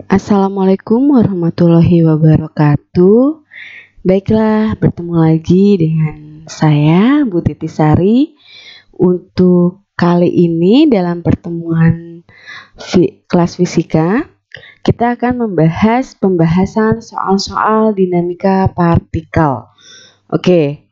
Assalamualaikum warahmatullahi wabarakatuh. Baiklah, bertemu lagi dengan saya, Bu Titi Sari. Untuk kali ini dalam pertemuan kelas fisika, kita akan membahas pembahasan soal-soal dinamika partikel. Oke,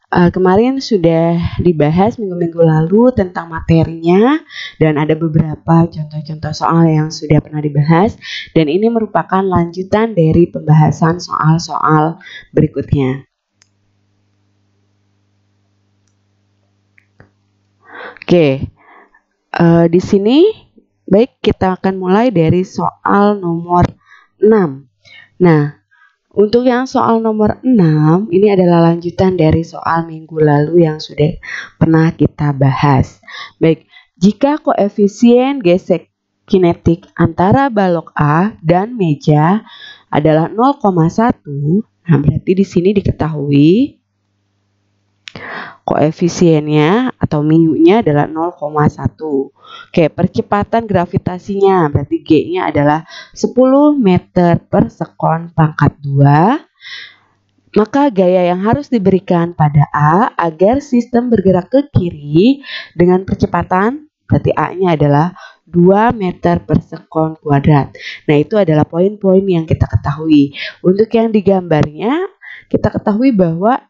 kemarin sudah dibahas minggu-minggu lalu tentang materinya dan ada beberapa contoh-contoh soal yang sudah pernah dibahas dan ini merupakan lanjutan dari pembahasan soal-soal berikutnya. Oke, di sini baik kita akan mulai dari soal nomor 6. Nah, untuk yang soal nomor 6, ini adalah lanjutan dari soal minggu lalu yang sudah pernah kita bahas. Baik, jika koefisien gesek kinetik antara balok A dan meja adalah 0,1, nah berarti di sini diketahui koefisiennya atau mu-nya adalah 0,1. Oke, percepatan gravitasinya berarti G-nya adalah 10 meter per sekon pangkat 2. Maka gaya yang harus diberikan pada A agar sistem bergerak ke kiri dengan percepatan, berarti A-nya adalah 2 meter per sekon kuadrat. Nah, itu adalah poin-poin yang kita ketahui. Untuk yang digambarnya, kita ketahui bahwa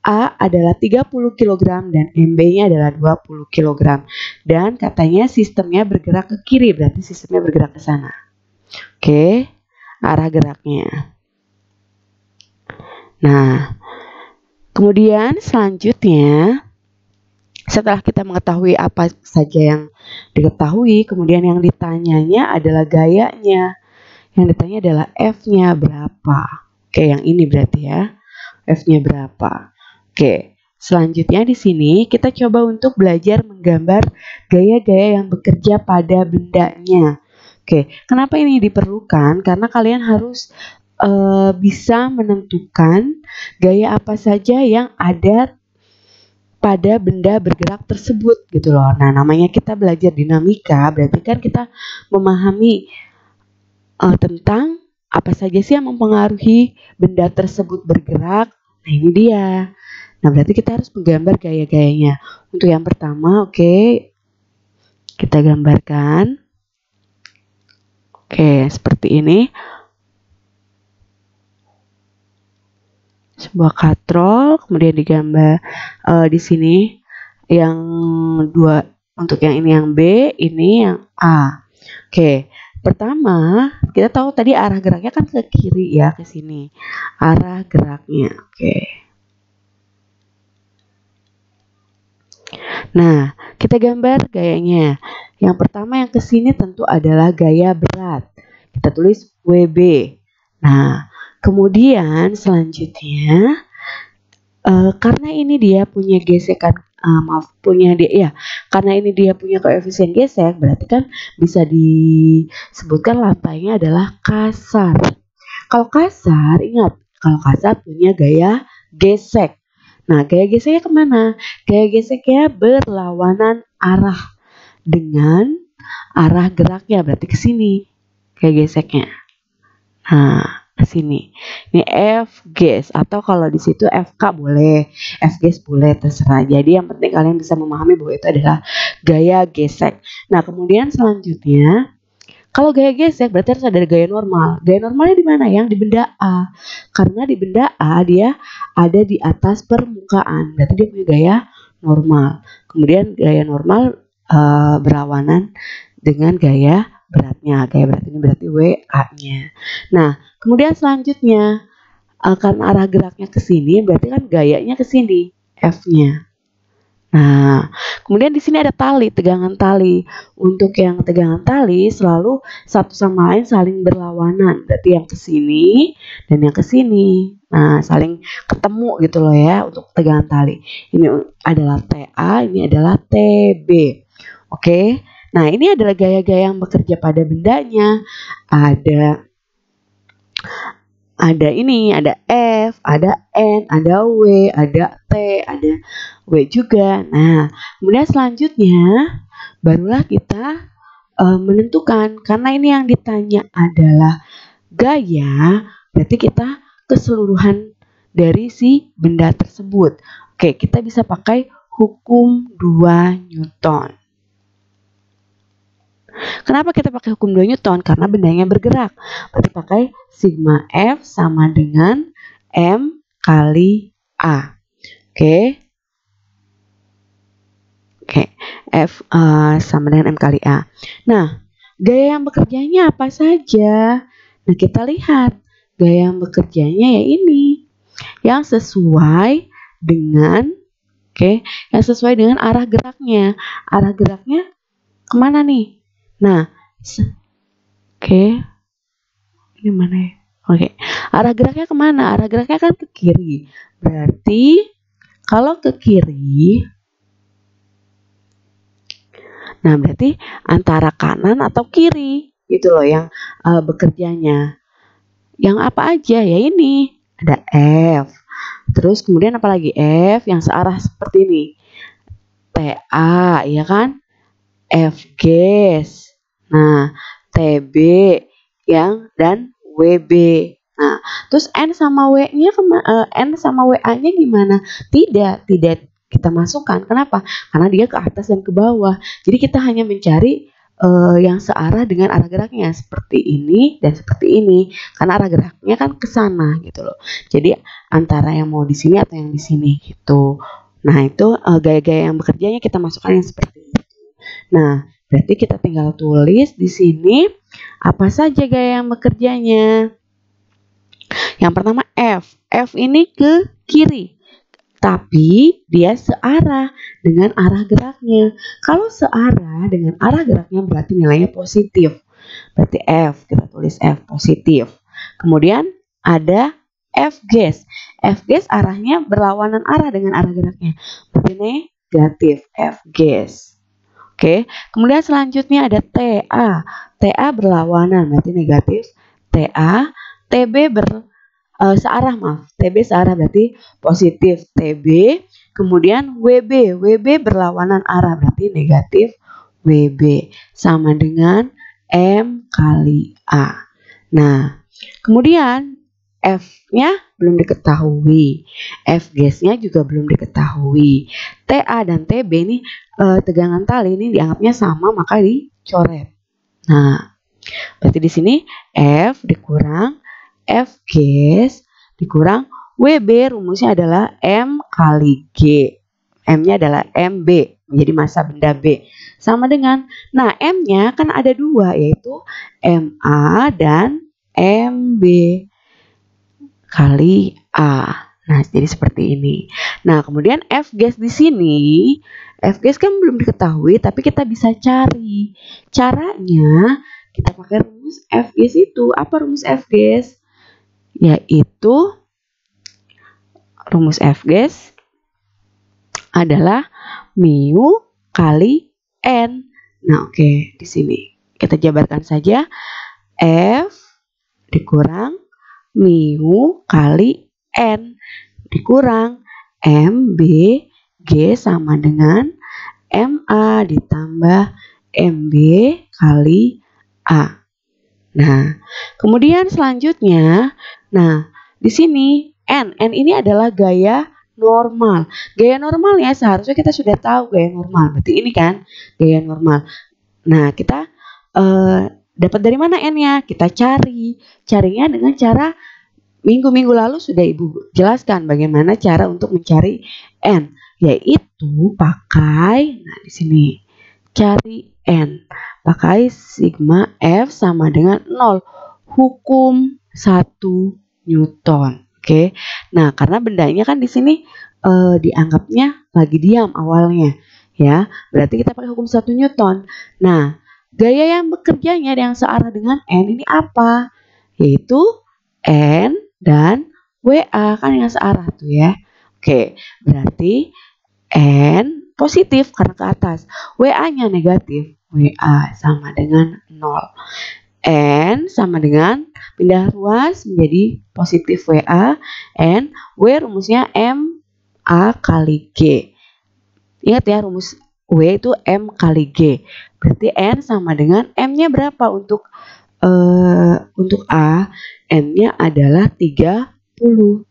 A adalah 30 kg dan MB-nya adalah 20 kg. Dan katanya sistemnya bergerak ke kiri, berarti sistemnya bergerak ke sana. Oke, arah geraknya. Nah, kemudian selanjutnya, setelah kita mengetahui apa saja yang diketahui, kemudian yang ditanyanya adalah gayanya. Yang ditanya adalah F-nya berapa. Oke, yang ini berarti ya. F-nya berapa. Oke, selanjutnya di sini kita coba untuk belajar menggambar gaya-gaya yang bekerja pada bendanya. Oke, kenapa ini diperlukan? Karena kalian harus bisa menentukan gaya apa saja yang ada pada benda bergerak tersebut gitu loh. Nah, namanya kita belajar dinamika, berarti kan kita memahami tentang apa saja sih yang mempengaruhi benda tersebut bergerak. Nah, ini dia. Nah, berarti kita harus menggambar gaya-gayanya. Untuk yang pertama, oke, kita gambarkan. Oke, seperti ini. Sebuah katrol, kemudian digambar di sini yang dua, untuk yang ini yang B, ini yang A. Oke, pertama kita tahu tadi arah geraknya kan ke kiri ya, ke sini. Arah geraknya, oke. Nah, kita gambar gayanya. Yang pertama yang ke sini tentu adalah gaya berat. Kita tulis WB. Nah, kemudian selanjutnya karena ini dia punya gesekan, karena ini dia punya koefisien gesek, berarti kan bisa disebutkan lantainya adalah kasar. Kalau kasar, ingat, kalau kasar punya gaya gesek. Nah, gaya geseknya kemana? Gaya geseknya berlawanan arah dengan arah geraknya, berarti ke sini gaya geseknya. Nah, ke sini. Ini F ges atau kalau di situ FK boleh, F ges boleh, terserah. Jadi yang penting kalian bisa memahami bahwa itu adalah gaya gesek. Nah, kemudian selanjutnya kalau gaya gesek berarti harus ada gaya normal. Gaya normalnya di mana? Yang di benda A. Karena di benda A dia ada di atas permukaan. Berarti dia punya gaya normal. Kemudian gaya normal berlawanan dengan gaya beratnya. Gaya berat ini berarti WA-nya. Nah, kemudian selanjutnya karena arah geraknya ke sini berarti kan gayanya ke sini, F-nya. Nah, kemudian di sini ada tali, tegangan tali. Untuk yang tegangan tali selalu satu sama lain saling berlawanan. Berarti yang ke sini dan yang ke sini. Nah, saling ketemu gitu loh ya untuk tegangan tali. Ini adalah TA, ini adalah TB. Oke. Nah, ini adalah gaya-gaya yang bekerja pada bendanya. Ada ini, ada F, ada N, ada W, ada T, ada W juga. Nah, kemudian selanjutnya barulah kita menentukan, karena ini yang ditanya adalah gaya, berarti kita keseluruhan dari si benda tersebut. Oke, kita bisa pakai hukum 2 Newton. Kenapa kita pakai hukum 2 Newton? Karena bendanya bergerak. Berarti pakai sigma F sama dengan M kali A. Oke. F sama dengan M kali A. Nah, gaya yang bekerjanya apa saja? Nah, kita lihat. Gaya yang bekerjanya ya ini. Yang sesuai dengan yang sesuai dengan arah geraknya. Arah geraknya kemana nih? Nah, ini mana ya? Arah geraknya kemana? Arah geraknya kan ke kiri. Berarti kalau ke kiri, nah berarti antara kanan atau kiri gitu loh yang bekerjanya. Yang apa aja ya ini? Ada F. Terus kemudian apa lagi? F yang searah seperti ini. TA, ya kan? FGS. Nah, TB yang dan WB. Nah, terus N sama W-nya N sama WA-nya gimana? Tidak kita masukkan. Kenapa? Karena dia ke atas dan ke bawah. Jadi kita hanya mencari yang searah dengan arah geraknya seperti ini dan seperti ini. Karena arah geraknya kan ke sana gitu loh. Jadi antara yang mau di sini atau yang di sini gitu. Nah, itu gaya-gaya yang bekerjanya kita masukkan yang seperti itu. Nah, berarti kita tinggal tulis di sini apa saja gaya yang bekerjanya. Yang pertama F. F ini ke kiri. Tapi dia searah dengan arah geraknya. Kalau searah dengan arah geraknya berarti nilainya positif. Berarti F, kita tulis F positif. Kemudian ada FGS. FGS arahnya berlawanan arah dengan arah geraknya. Berarti negatif FGS. Oke, kemudian selanjutnya ada TA. TA berlawanan, berarti negatif TA. TB searah, maaf. TB searah berarti positif TB. Kemudian WB. WB berlawanan arah, berarti negatif WB. Sama dengan M kali A. Nah, kemudian F-nya belum diketahui, FGS-nya juga belum diketahui. TA dan TB ini tegangan tali ini dianggapnya sama, maka dicoret. Nah, berarti di sini F dikurang FGS dikurang WB, rumusnya adalah M kali G. M-nya adalah MB, menjadi massa benda B. Sama dengan, nah M-nya kan ada dua, yaitu MA dan MB kali A. Nah, jadi seperti ini. Nah, kemudian FGS di sini, FGS kan belum diketahui, tapi kita bisa cari. Caranya, kita pakai rumus FGS itu. Apa rumus FGS? Yaitu, rumus FGS adalah mu kali N. Nah, oke, di sini kita jabarkan saja. F dikurang mu kali N dikurang MB G sama dengan MA ditambah MB kali A. Nah, kemudian selanjutnya, nah di sini N ini adalah gaya normal. Gaya normal ya seharusnya kita sudah tahu gaya normal. Berarti ini kan gaya normal. Nah, kita dapat dari mana N-nya? Kita cari. Carinya dengan cara minggu-minggu lalu sudah Ibu jelaskan bagaimana cara untuk mencari N. Yaitu pakai, nah di sini, cari N. Pakai sigma F sama dengan 0. Hukum 1 Newton. Oke. Nah, karena bendanya kan di sini dianggapnya lagi diam awalnya. Ya, berarti kita pakai hukum 1 Newton. Nah, gaya yang bekerjanya yang searah dengan N ini apa? Yaitu N dan WA, kan yang searah tuh ya. Oke, berarti N positif karena ke atas. WA-nya negatif. WA sama dengan 0. N sama dengan pindah ruas menjadi positif WA. N, W rumusnya M A kali G. Ingat ya rumus W itu M kali G. Berarti N sama dengan M-nya berapa untuk A? N-nya adalah 30.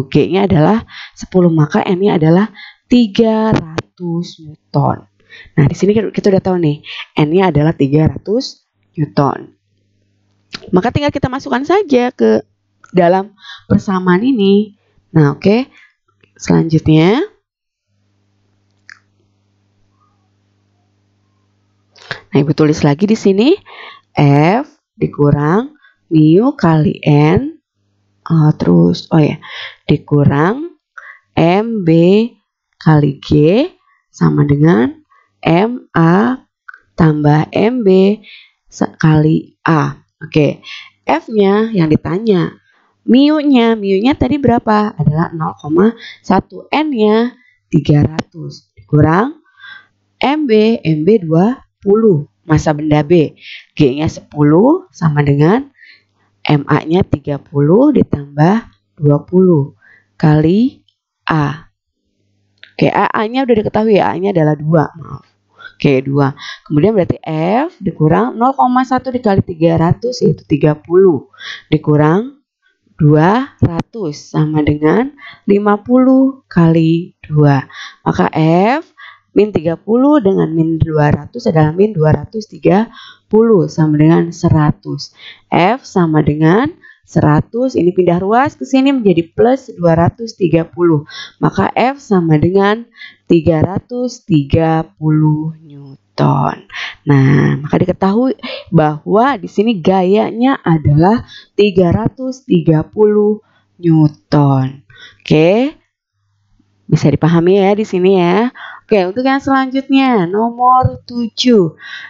G-nya adalah 10, maka N-nya adalah 300 Newton. Nah, di sini kita udah tahu nih, N-nya adalah 300 Newton. Maka tinggal kita masukkan saja ke dalam persamaan ini. Nah, oke. Selanjutnya, nah, Ibu tulis lagi di sini, F dikurang mu kali N, dikurang MB kali G sama dengan MA tambah MB kali A. Oke, F-nya yang ditanya. Mu-nya tadi berapa? Adalah 0,1. N-nya 300. Dikurang MB 20. Massa benda B. G-nya 10 sama dengan MA-nya 30 ditambah 20 kali A. Oke, A-nya udah diketahui ya, A-nya adalah 2, maaf. Oke, 2. Kemudian berarti F dikurang 0,1 dikali 300 yaitu 30. Dikurang 200 sama dengan 50 kali 2. Maka F min 30 dengan min 200 adalah min 230 sama dengan 100. F sama dengan 100, ini pindah ruas ke sini menjadi plus 230. Maka F sama dengan 330 Newton. Nah, maka diketahui bahwa di sini gayanya adalah 330 Newton. Oke. Bisa dipahami ya di sini ya. Oke, untuk yang selanjutnya nomor 7.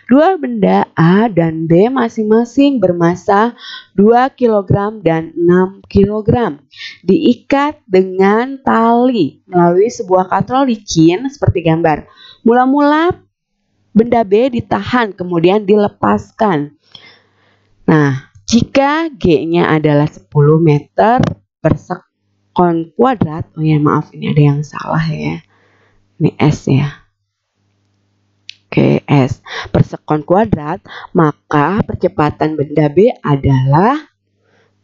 Dua benda A dan B masing-masing bermassa 2 kg dan 6 kg. Diikat dengan tali melalui sebuah katrol licin seperti gambar. Mula-mula benda B ditahan kemudian dilepaskan. Nah, jika G-nya adalah 10 meter per sekon kuadrat, oh ya maaf ini ada yang salah ya, ini S ya, oke S per sekon kuadrat, maka percepatan benda B adalah,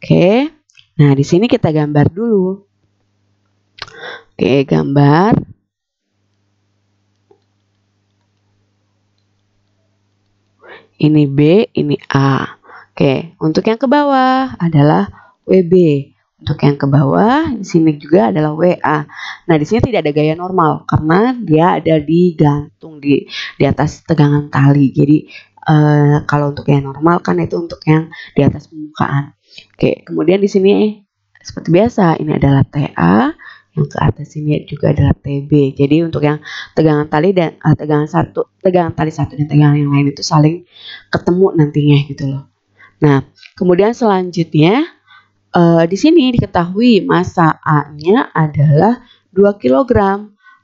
oke, nah di sini kita gambar dulu, oke gambar, ini B, ini A, oke untuk yang ke bawah adalah WB. Untuk yang ke bawah, di sini juga adalah WA. Nah, di sini tidak ada gaya normal karena dia ada digantung di atas tegangan tali. Jadi, kalau untuk yang normal kan itu untuk yang di atas permukaan. Oke, kemudian di sini seperti biasa, ini adalah TA, yang ke atas ini juga adalah TB. Jadi, untuk yang tegangan tali dan tegangan tali satu dan tegangan yang lain itu saling ketemu nantinya gitu loh. Nah, kemudian selanjutnya di sini diketahui massa A-nya adalah 2 kg,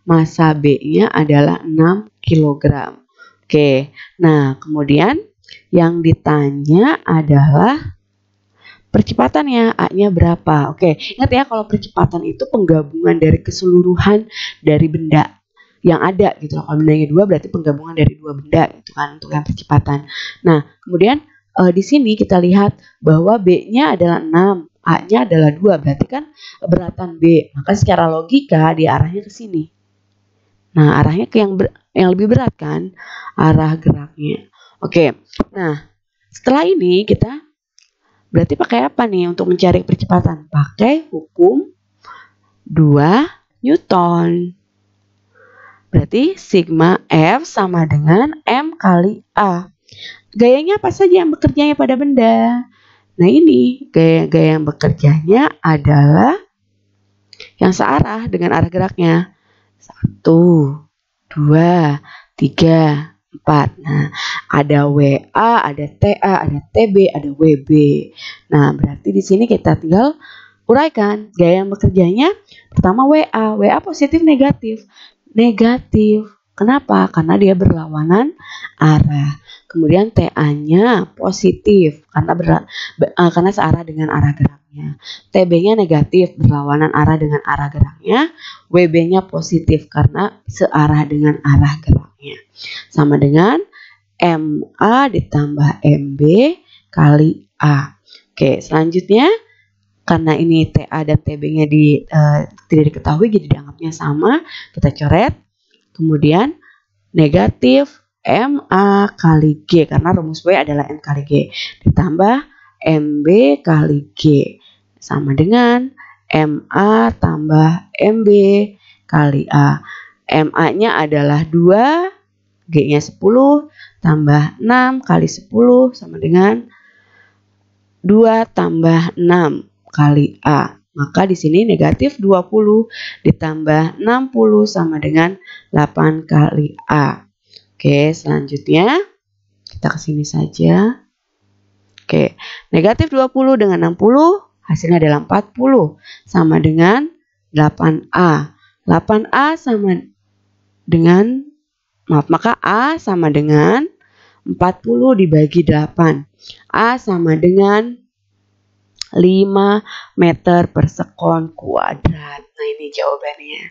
massa B-nya adalah 6 kg. Oke, nah kemudian yang ditanya adalah percepatannya, A-nya berapa? Oke, ingat ya kalau percepatan itu penggabungan dari keseluruhan dari benda yang ada gitu loh. Kalau bendanya 2 berarti penggabungan dari 2 benda gitu kan untuk yang percepatan. Nah, kemudian di sini kita lihat bahwa B-nya adalah 6. A-nya adalah 2, berarti kan beratan B. Maka secara logika dia arahnya ke sini. Nah, arahnya ke yang lebih berat kan, arah geraknya. Oke, nah setelah ini kita berarti pakai apa nih untuk mencari percepatan? Pakai hukum 2 Newton. Berarti sigma F sama dengan M kali A. Gayanya apa saja yang bekerjanya pada benda? Nah ini gaya yang bekerjanya adalah yang searah dengan arah geraknya. 1, 2, 3, 4. Nah ada WA, ada TA, ada TB, ada WB. Nah berarti di sini kita tinggal uraikan gaya yang bekerjanya. Pertama WA positif negatif. Negatif. Kenapa? Karena dia berlawanan arah. Kemudian TA-nya positif karena searah dengan arah geraknya. TB-nya negatif berlawanan arah dengan arah geraknya. WB-nya positif karena searah dengan arah geraknya. Sama dengan MA ditambah MB kali A. Oke, selanjutnya karena ini TA dan TB-nya tidak diketahui, jadi dianggapnya sama, kita coret. Kemudian negatif MA kali G, karena rumus W adalah M kali G, ditambah MB kali G, sama dengan MA tambah MB kali A. MA-nya adalah 2, G-nya 10, tambah 6 kali 10 sama dengan 2 tambah 6 kali A. Maka di sini negatif 20 ditambah 60 sama dengan 8 kali A. Oke, selanjutnya kita ke sini saja. Oke, negatif 20 dengan 60 hasilnya adalah 40 sama dengan 8A. 8A sama dengan, maka A sama dengan 40 dibagi 8. A sama dengan 5 meter per sekon kuadrat. Nah, ini jawabannya.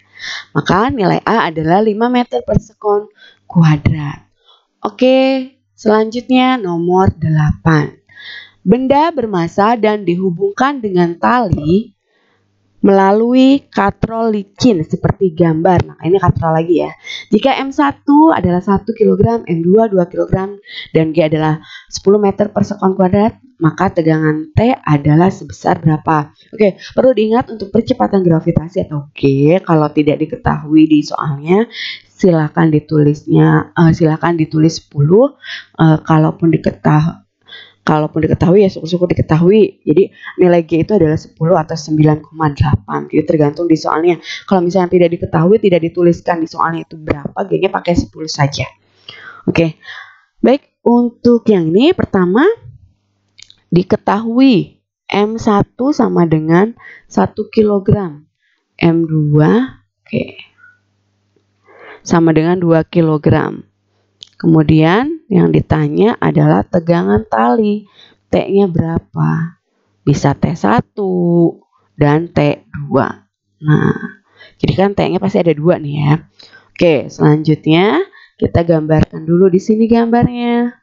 Maka nilai A adalah 5 meter per sekon kuadrat. Oke, selanjutnya nomor 8. Benda bermassa dan dihubungkan dengan tali melalui katrol licin seperti gambar. Nah, ini katrol lagi ya. Jika M1 adalah 1 kg, M2 2 kg, dan G adalah 10 meter per sekon kuadrat, maka tegangan T adalah sebesar berapa? Oke, perlu diingat untuk percepatan gravitasi atau G, kalau tidak diketahui di soalnya, silakan ditulis 10. Kalaupun diketahui ya syukur-syukur diketahui. Jadi nilai G itu adalah 10 atau 9,8. Jadi tergantung di soalnya. Kalau misalnya tidak diketahui, tidak dituliskan di soalnya itu berapa, G-nya pakai 10 saja. Oke. Baik, untuk yang ini pertama diketahui M1 sama dengan 1 kg. M2 sama dengan 2 kg. Kemudian yang ditanya adalah tegangan tali. T-nya berapa? Bisa T1 dan T2. Nah, jadi kan T-nya pasti ada 2 nih ya. Oke, selanjutnya kita gambarkan dulu di sini gambarnya.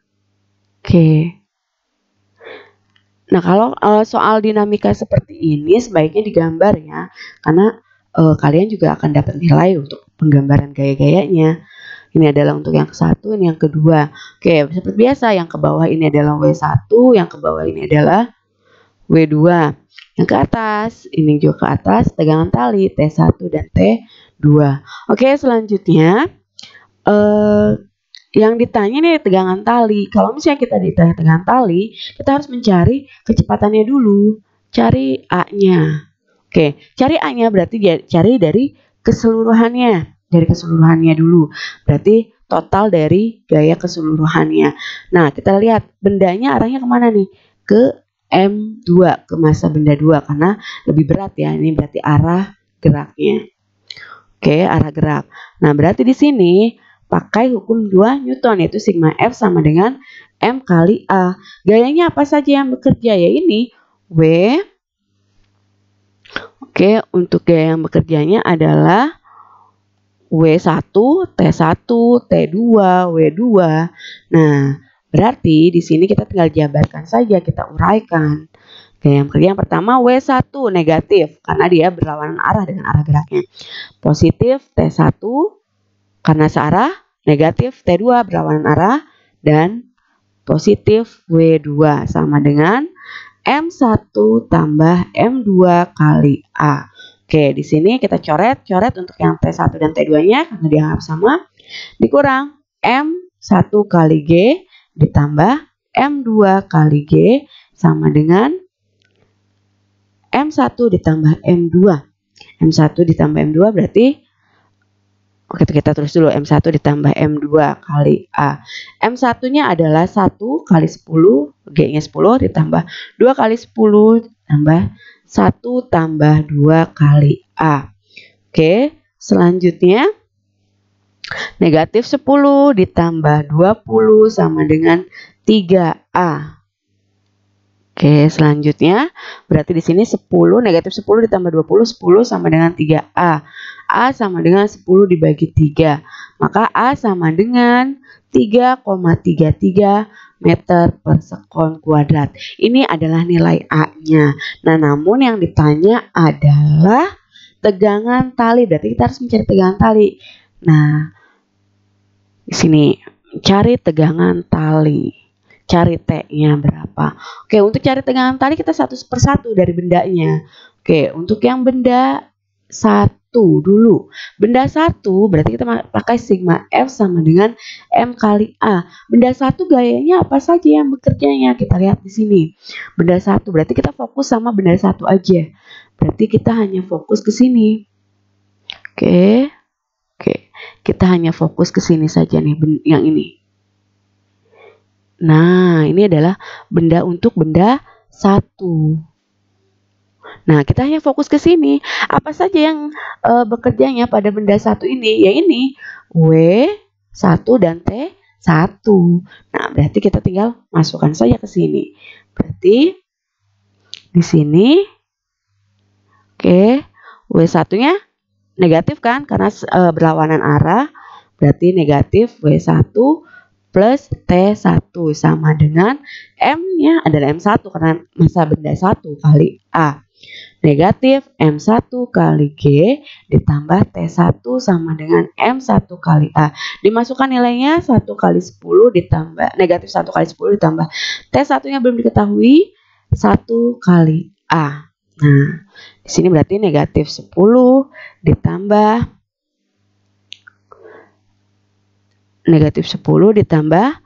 Oke. Nah, kalau soal dinamika seperti ini sebaiknya digambar ya. Karena kalian juga akan dapat nilai untuk penggambaran gaya-gayanya. Ini adalah untuk yang ke-1, ini yang kedua. Oke, seperti biasa, yang ke bawah ini adalah W1, yang ke bawah ini adalah W2. Yang ke atas, ini juga ke atas, tegangan tali T1 dan T2. Oke, selanjutnya yang ditanya nih tegangan tali. Kalau misalnya kita ditanya tegangan tali, kita harus mencari kecepatannya dulu. Cari A-nya. Oke, cari A-nya berarti cari dari keseluruhannya. Dari keseluruhannya dulu. Berarti total dari gaya keseluruhannya. Nah, kita lihat bendanya arahnya kemana nih? Ke M2, ke massa benda 2. Karena lebih berat ya. Ini berarti arah geraknya. Oke, arah gerak. Nah, berarti di sini pakai hukum 2 Newton, yaitu sigma F sama dengan M kali A. Gayanya apa saja yang bekerja? Ya ini W. Oke, untuk gaya yang bekerjanya adalah W1, T1, T2, W2. Nah, berarti di sini kita tinggal jabarkan saja, kita uraikan. Gaya yang pertama W1 negatif karena dia berlawanan arah dengan arah geraknya. Positif T1 karena searah, negatif T2 berlawanan arah, dan positif W2 sama dengan M1 tambah M2 kali A. Oke, di sini kita coret untuk yang T1 dan T2-nya karena dianggap sama, dikurang M1 kali G ditambah M2 kali G sama dengan M1 ditambah M2. M1 ditambah M2 berarti, oke kita terus dulu, M1 ditambah M2 kali A. M1-nya adalah 1 kali 10, G-nya 10 ditambah 2 kali 10 tambah 1 tambah 2 kali A. Oke, selanjutnya Negatif 10 ditambah 20 sama dengan 3A. Oke, selanjutnya berarti di sini 10, negatif 10 ditambah 20, 10 sama dengan 3A. A sama dengan 10 dibagi 3. Maka A sama dengan 3,33 meter per sekon kuadrat. Ini adalah nilai A-nya. Nah, namun yang ditanya adalah tegangan tali. Berarti kita harus mencari tegangan tali. Nah, di sini cari tegangan tali. Cari T-nya berapa. Oke, untuk cari tegangan tali kita satu per satu dari bendanya. Oke, untuk yang benda 1 dulu. Benda 1 berarti kita pakai sigma F sama dengan M kali A. Benda 1 gayanya apa saja yang bekerjanya? Kita lihat di sini. Benda 1 berarti kita fokus sama benda 1 aja. Berarti kita hanya fokus ke sini. Oke. Kita hanya fokus ke sini saja nih, yang ini. Nah, ini adalah benda untuk benda 1. Nah, kita hanya fokus ke sini. Apa saja yang bekerjanya pada benda 1 ini? Ya ini, W1 dan T1. Nah, berarti kita tinggal masukkan saja ke sini. Berarti di sini, oke, W1-nya negatif kan? Karena berlawanan arah. Berarti negatif W1 plus T1 sama dengan M-nya adalah M1 karena massa benda 1 kali A. Negatif M1 kali G ditambah T1 sama dengan M1 kali A. Dimasukkan nilainya 1 kali 10 ditambah negatif 1 kali 10 ditambah T1-nya belum diketahui 1 kali A. Nah, di sini berarti negatif 10 ditambah negatif 10 ditambah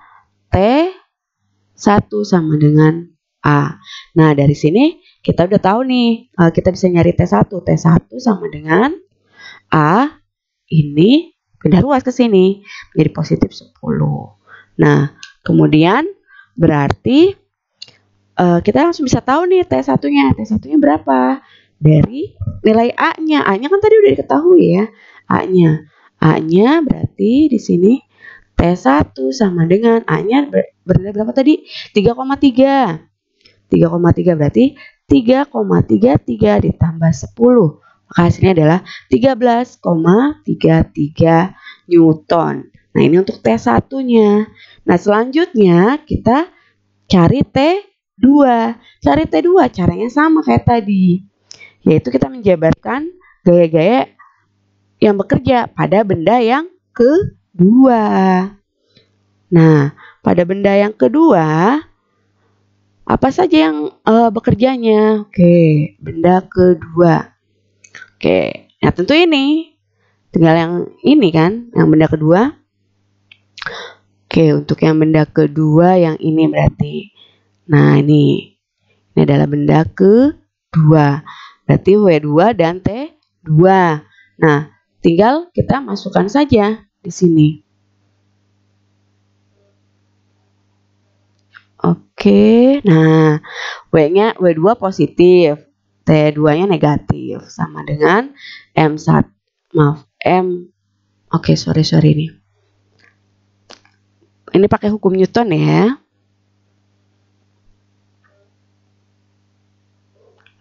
T1 sama dengan A. Nah, dari sini kita udah tahu nih, kita bisa nyari T1. T1 sama dengan A, ini pindah ruas ke sini, menjadi positif 10. Nah, kemudian berarti kita langsung bisa tahu nih T1-nya. T1-nya berapa? Dari nilai A-nya. A-nya kan tadi udah diketahui ya. A-nya berarti di sini T1 sama dengan A-nya berapa tadi? 3,3. 3,3 berarti 3,33 ditambah 10. Maka hasilnya adalah 13,33 Newton. Nah, ini untuk T1-nya. Nah, selanjutnya kita cari T2. Cari T2 caranya sama kayak tadi. Yaitu kita menjabarkan gaya-gaya yang bekerja pada benda yang kedua. Nah, pada benda yang kedua, apa saja yang bekerjanya? Oke, benda kedua. Oke, nah tentu ini. Tinggal yang ini kan, yang benda kedua. Oke, untuk yang benda kedua yang ini berarti. Nah, ini adalah benda kedua. Berarti W2 dan T2. Nah, tinggal kita masukkan saja di sini. Oke, nah W2 positif, T2-nya negatif, sama dengan M1, maaf, oke, sorry ini. Ini pakai hukum Newton ya.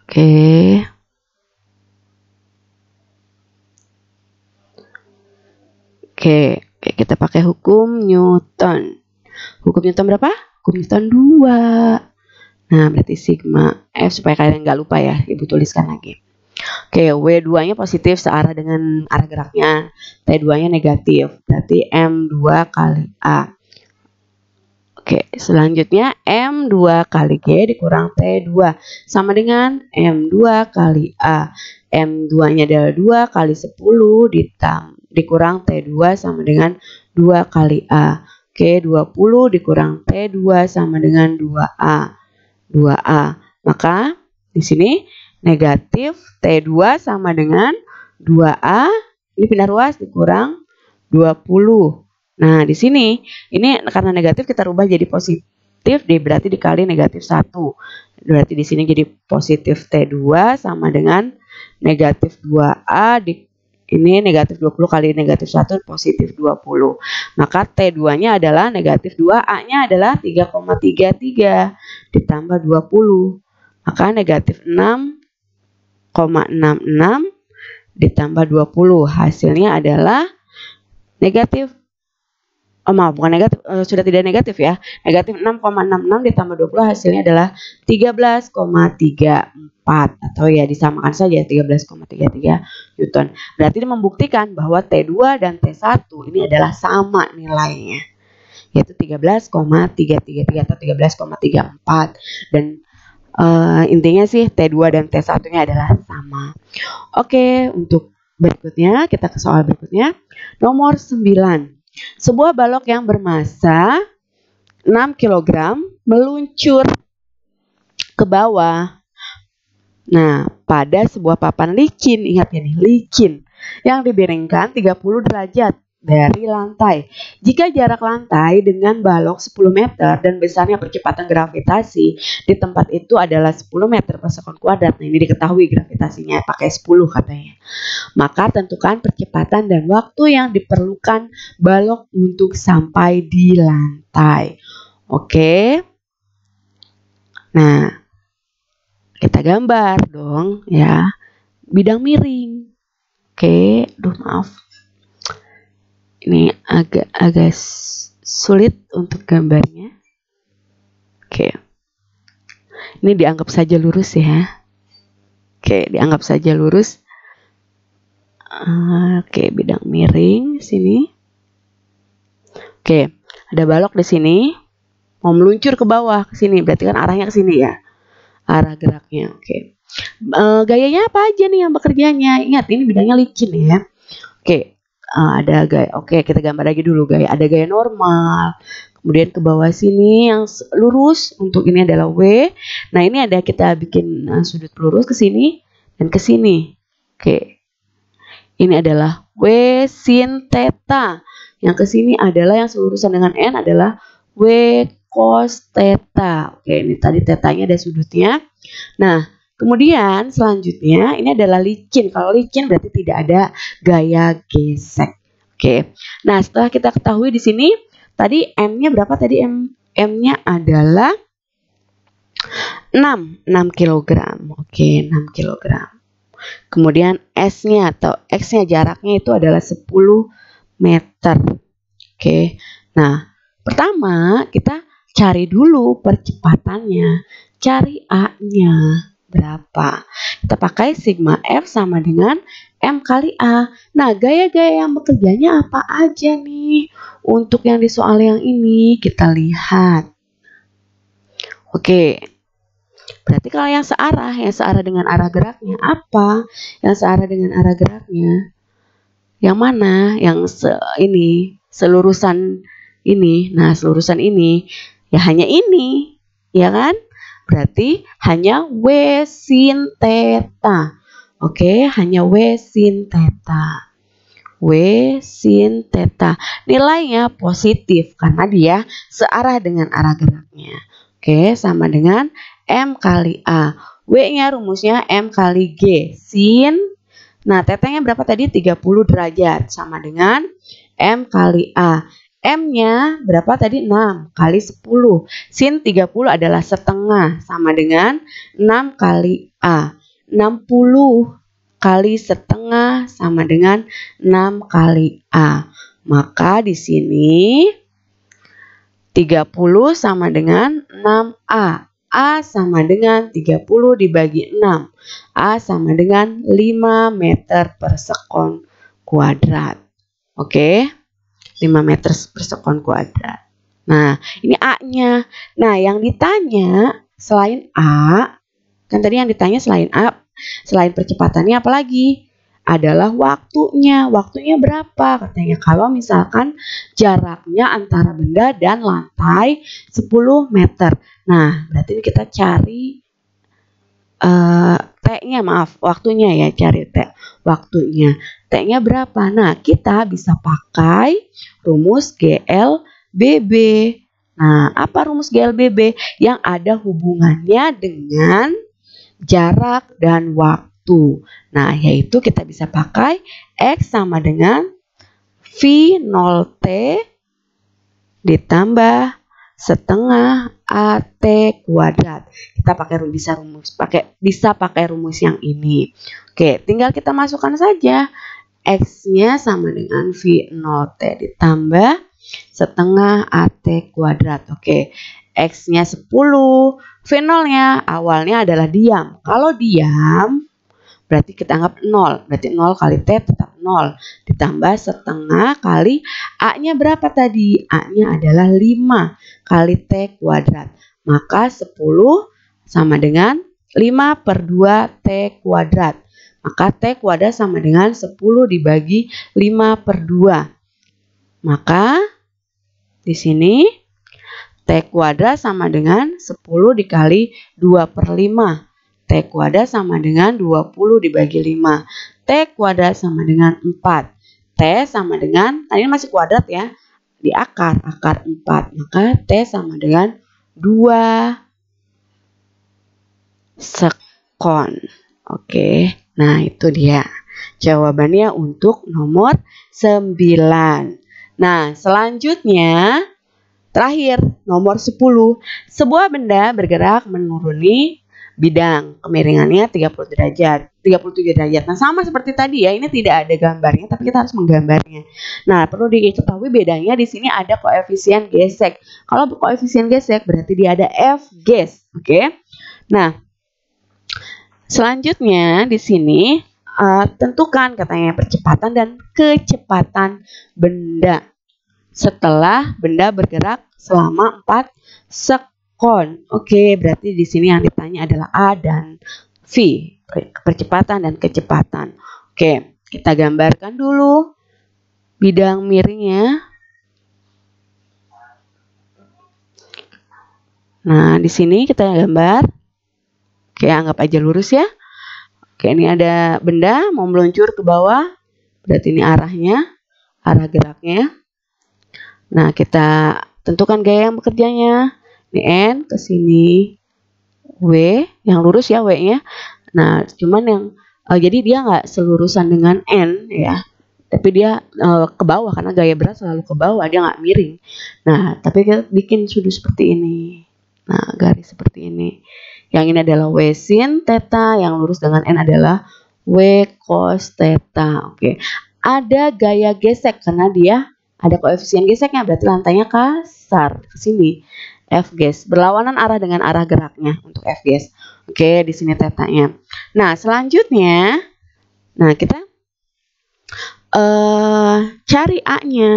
Oke. Oke, kita pakai hukum Newton. Hukum Newton berapa? Hukum Newton 2. Nah, berarti sigma F, supaya kalian nggak lupa ya, ibu tuliskan lagi. Oke, W2-nya positif searah dengan arah geraknya, T2-nya negatif, berarti M2 kali A. Oke, selanjutnya M2 kali G dikurang T2 sama dengan M2 kali A. M2-nya adalah 2 kali 10 dikurang T2 sama dengan 2 kali A. Oke, 20 dikurang T2 sama dengan 2A. 2A. Maka di sini negatif T2 sama dengan 2A. Ini pindah ruas dikurang 20. Nah, di sini ini karena negatif kita rubah jadi positif, berarti dikali negatif 1. Berarti di sini jadi positif T2 sama dengan negatif 2A Ini negatif 20 kali negatif 1 positif 20. Maka T2-nya adalah negatif 2, A-nya adalah 3,33 ditambah 20. Maka negatif 6,66 ditambah 20. Hasilnya adalah negatif, maaf bukan negatif, sudah tidak negatif ya. Negatif 6,66 ditambah 20 hasilnya adalah 13,34 atau ya disamakan saja 13,33 Newton. Berarti ini membuktikan bahwa T2 dan T1 ini adalah sama nilainya, yaitu 13,333 atau 13,34, dan intinya sih T2 dan T1-nya adalah sama. Oke, untuk berikutnya kita ke soal berikutnya. Nomor 9. Sebuah balok yang bermassa 6 kg meluncur ke bawah. Nah, pada sebuah papan licin, ingat ya nih, licin, yang dibiringkan 30 derajat dari lantai. Jika jarak lantai dengan balok 10 meter dan besarnya percepatan gravitasi di tempat itu adalah 10 meter per sekon kuadrat. Nah, ini diketahui gravitasinya pakai 10 katanya. Maka tentukan percepatan dan waktu yang diperlukan balok untuk sampai di lantai. Oke. Nah, kita gambar dong ya. Bidang miring. Oke, maaf. Ini agak sulit untuk gambarnya. Oke. Ini dianggap saja lurus ya. Oke, dianggap saja lurus. Oke, bidang miring sini. Oke, ada balok di sini. Mau meluncur ke bawah ke sini, berarti kan arahnya ke sini ya. Arah geraknya. Oke. Gayanya apa aja nih yang bekerjanya? Ingat, ini bidangnya licin ya. Oke. Ada gaya, oke kita gambar lagi dulu gaya. Ada gaya normal, kemudian ke bawah sini yang lurus, untuk ini adalah W. Nah ini ada kita bikin sudut lurus ke sini dan ke sini. Oke, ini adalah W sin theta. Yang ke sini adalah yang selurusan dengan N adalah W cos theta. Oke, ini tadi tetanya ada sudutnya. Nah, kemudian selanjutnya ini adalah licin. Kalau licin berarti tidak ada gaya gesek. Oke. Nah, setelah kita ketahui di sini tadi M-nya berapa tadi? M-nya adalah 6 kg. Oke, 6 kg. Kemudian S-nya atau X-nya jaraknya itu adalah 10 meter. Oke. Nah, pertama kita cari dulu percepatannya. Cari A-nya berapa? Kita pakai sigma F sama dengan M kali A. Nah, gaya-gaya yang bekerjanya apa aja nih? Untuk yang di soal yang ini kita lihat. Oke. Berarti kalau yang searah dengan arah geraknya apa? Yang searah dengan arah geraknya yang mana? Yang ini, selurusan ini. Nah, selurusan ini ya hanya ini, ya kan? Berarti hanya W sin theta. Oke, hanya W sin theta. W sin theta. Nilainya positif karena dia searah dengan arah geraknya. Oke, sama dengan M kali A. W-nya rumusnya M kali G. Sin. Nah, tetanya berapa tadi? 30 derajat. Sama dengan M kali A. M-nya berapa tadi? 6 kali 10. Sin 30 adalah setengah. Sama dengan 6 kali A. 60 kali setengah sama dengan 6 kali A. Maka di sini 30 sama dengan 6A. A sama dengan 30 dibagi 6. A sama dengan 5 meter per sekon kuadrat. Oke. 5 meter per sekon kuadrat. Nah, ini A-nya. Nah, yang ditanya selain A, kan tadi yang ditanya selain A, selain percepatannya apa lagi? Adalah waktunya. Waktunya berapa? Katanya kalau misalkan jaraknya antara benda dan lantai 10 meter. Nah, berarti kita cari T-nya, maaf, waktunya ya, cari T. Waktunya. T-nya berapa? Nah, kita bisa pakai rumus GLBB. Nah, apa rumus GLBB? Yang ada hubungannya dengan jarak dan waktu. Nah, yaitu kita bisa pakai X sama dengan V0T ditambah setengah AT kuadrat. Kita bisa pakai rumus yang ini. Oke, tinggal kita masukkan saja. X-nya sama dengan V0T ditambah setengah AT kuadrat. Oke, X-nya 10, V0-nya awalnya adalah diam. Kalau diam, berarti kita anggap 0. Berarti 0 kali T tetap 0. Ditambah setengah kali A-nya berapa tadi? A-nya adalah 5 kali T kuadrat. Maka 10 sama dengan 5/2 T kuadrat. Maka T kuadrat sama dengan 10 dibagi 5/2. Maka di sini T kuadrat sama dengan 10 dikali 2/5. T kuadrat sama dengan 20 dibagi 5. T kuadrat sama dengan 4. T sama dengan, tadi masih kuadrat ya, di akar 4. Maka T sama dengan 2 sekon. Oke, nah itu dia jawabannya untuk nomor 9. Nah, selanjutnya terakhir nomor 10. Sebuah benda bergerak menuruni bidang kemiringannya 37 derajat. Nah, sama seperti tadi ya, ini tidak ada gambarnya tapi kita harus menggambarnya. Nah, perlu diketahui bedanya di sini ada koefisien gesek. Kalau koefisien gesek berarti dia ada F ges, oke? Nah, selanjutnya di sini tentukan katanya percepatan dan kecepatan benda setelah benda bergerak selama 4 sekon. Oke, berarti di sini yang ditanya adalah A dan V, percepatan dan kecepatan. Oke, kita gambarkan dulu bidang miringnya. Nah, di sini kita gambar. Oke, anggap aja lurus ya. Oke, ini ada benda mau meluncur ke bawah. Berarti ini arahnya, arah geraknya. Nah, kita tentukan gaya yang bekerjanya. Ini N, ke sini W, yang lurus ya W-nya. Nah, cuman yang jadi dia nggak selurusan dengan N ya. Tapi dia ke bawah karena gaya berat selalu ke bawah, dia nggak miring. Nah, tapi kita bikin sudut seperti ini. Nah, garis seperti ini. Yang ini adalah W sin theta, yang lurus dengan N adalah W cos theta. Oke. Ada gaya gesek karena dia ada koefisien geseknya, berarti lantainya kasar ke sini. F ges berlawanan arah dengan arah geraknya untuk F ges. Oke, di sini tetanya. Nah, selanjutnya kita cari A-nya.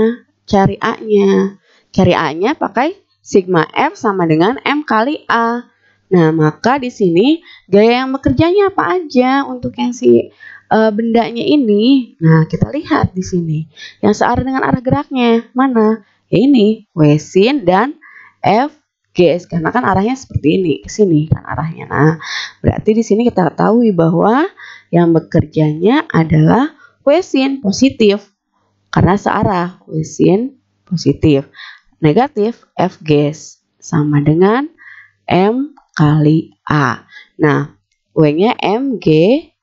Cari A-nya pakai sigma F sama dengan M kali A. Nah, maka di sini gaya yang bekerjanya apa aja untuk yang si bendanya ini. Nah, kita lihat di sini. Yang searah dengan arah geraknya. Mana? Ya ini, W sin dan F gs. Karena kan arahnya seperti ini, ke sini kan arahnya. Nah, berarti di sini kita ketahui bahwa yang bekerjanya adalah W sin positif. Karena searah, W sin positif. Negatif, F gs sama dengan M kali A. Nah, W-nya mg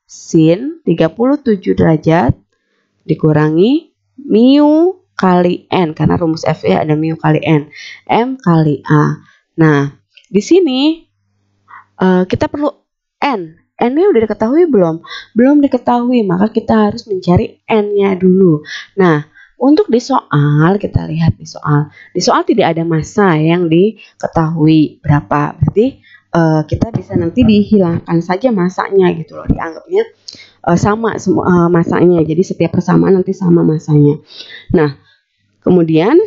sin 37 derajat dikurangi mu kali N. Karena rumus F-nya ada mu kali N. M kali A. Nah, di sini kita perlu N. N-nya udah diketahui belum? Belum diketahui, maka kita harus mencari N-nya dulu. Nah, untuk di soal, kita lihat di soal. Di soal tidak ada massa yang diketahui berapa. Berarti kita bisa nanti dihilangkan saja massanya gitu loh. Dianggapnya sama semua massanya. Jadi setiap persamaan nanti sama massanya. Nah, kemudian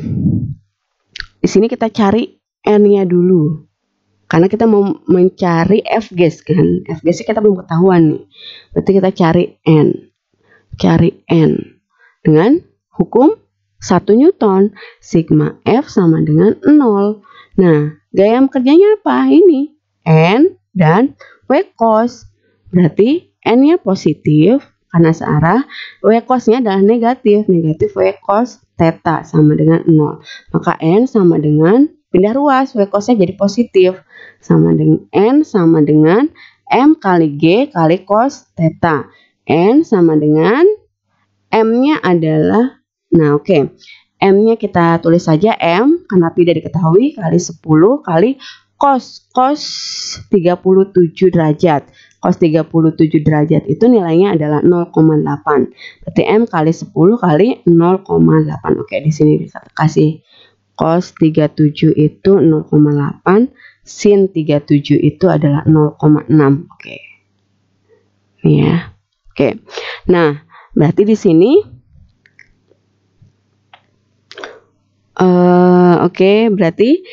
di sini kita cari N-nya dulu. Karena kita mau mencari F gas kan. F gasnya kita belum ketahuan nih. Berarti kita cari N. Cari N. Dengan hukum 1 Newton. Sigma F sama dengan 0. Nah, gaya kerjanya apa? Ini. N dan W cos. Berarti N-nya positif. Karena searah. W cos-nya adalah negatif. Negatif W cos theta sama dengan 0. Maka N sama dengan pindah ruas, W cos-nya jadi positif. Sama dengan N sama dengan M kali G kali cos theta. N sama dengan M-nya adalah, nah oke. M-nya kita tulis saja M karena tidak diketahui kali 10 kali cos 37 derajat. Cos 37 derajat itu nilainya adalah 0,8. Berarti M kali 10 kali 0,8. Oke, di sini kasih cos 37 itu 0,8, sin 37 itu adalah 0,6. Oke. Ini ya. Oke. Nah, berarti di sini berarti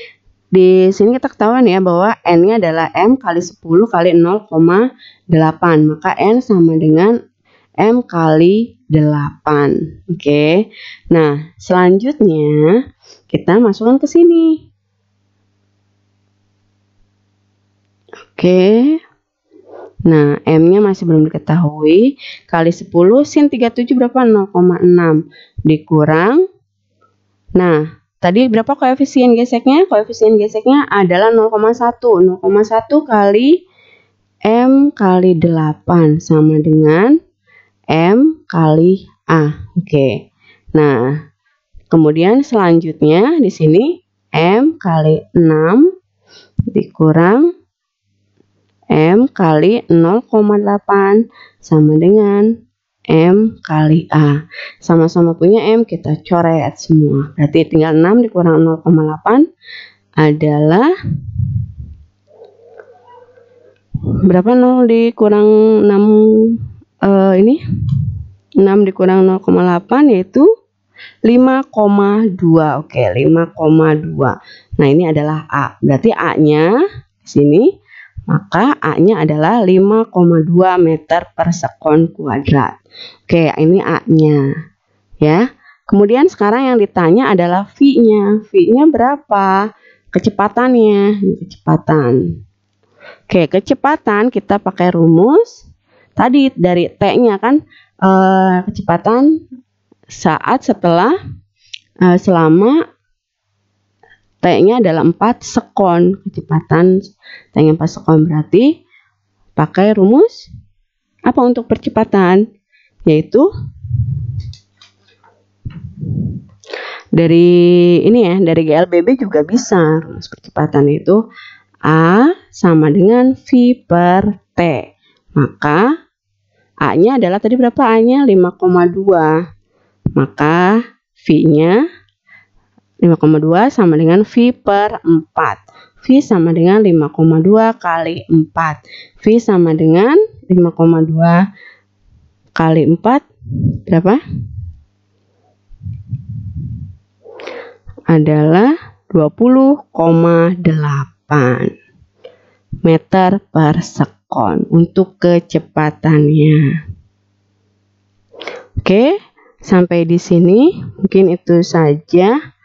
di sini kita ketahuan ya bahwa N-nya adalah M kali 10 kali 0,8. Maka N sama dengan M kali 8. Oke. Nah, selanjutnya kita masukkan ke sini. Oke. Nah, M-nya masih belum diketahui. Kali 10 sin 37 berapa? 0,6 dikurang. Nah, tadi berapa koefisien geseknya? Koefisien geseknya adalah 0,1. 0,1 kali M kali 8 sama dengan M kali A. Oke. Nah, kemudian selanjutnya di sini M kali 6 dikurang M kali 0,8 sama dengan M kali A. Sama-sama punya M, kita coret semua. Berarti tinggal 6 dikurang 0,8 adalah berapa? 0 dikurang 6 ini 6 dikurang 0,8 yaitu 5,2. Oke, 5,2. Nah, ini adalah A. Berarti A-nya di sini, maka A-nya adalah 5,2 meter per sekon kuadrat. Oke, ini A-nya. Ya. Kemudian sekarang yang ditanya adalah V-nya. V-nya berapa? Kecepatannya. Kecepatan. Oke, kecepatan kita pakai rumus. Tadi dari T-nya kan kecepatan saat setelah selama T-nya adalah 4 sekon. Kecepatan T-nya 4 sekon berarti pakai rumus apa untuk percepatan? Yaitu dari ini ya, dari GLBB juga bisa. Rumus percepatan itu A sama dengan V per T. Maka A-nya adalah tadi berapa? A-nya 5,2. Maka V-nya 5,2 sama dengan V per 4. V sama dengan 5,2 kali 4. V sama dengan 5,2 kali 4 berapa? Adalah 20,8 meter per sekon untuk kecepatannya. Oke, sampai di sini mungkin itu saja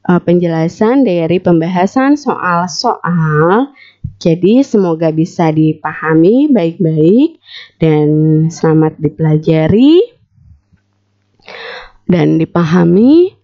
penjelasan dari pembahasan soal-soal. Jadi semoga bisa dipahami baik-baik dan selamat dipelajari dan dipahami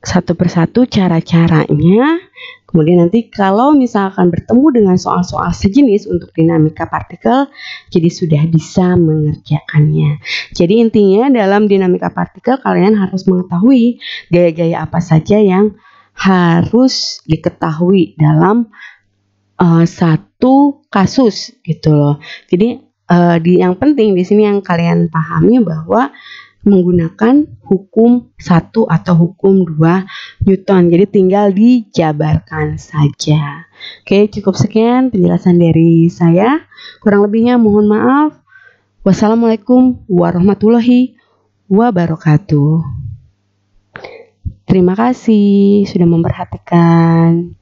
satu persatu cara-caranya. Kemudian nanti kalau misalkan bertemu dengan soal-soal sejenis untuk dinamika partikel, jadi sudah bisa mengerjakannya. Jadi intinya dalam dinamika partikel kalian harus mengetahui gaya-gaya apa saja yang harus diketahui dalam satu kasus gitu loh. Jadi yang penting di sini yang kalian pahami bahwa menggunakan hukum 1 atau hukum 2 Newton. Jadi tinggal dijabarkan saja. Oke, cukup sekian penjelasan dari saya. Kurang lebihnya mohon maaf. Wassalamualaikum warahmatullahi wabarakatuh. Terima kasih sudah memperhatikan.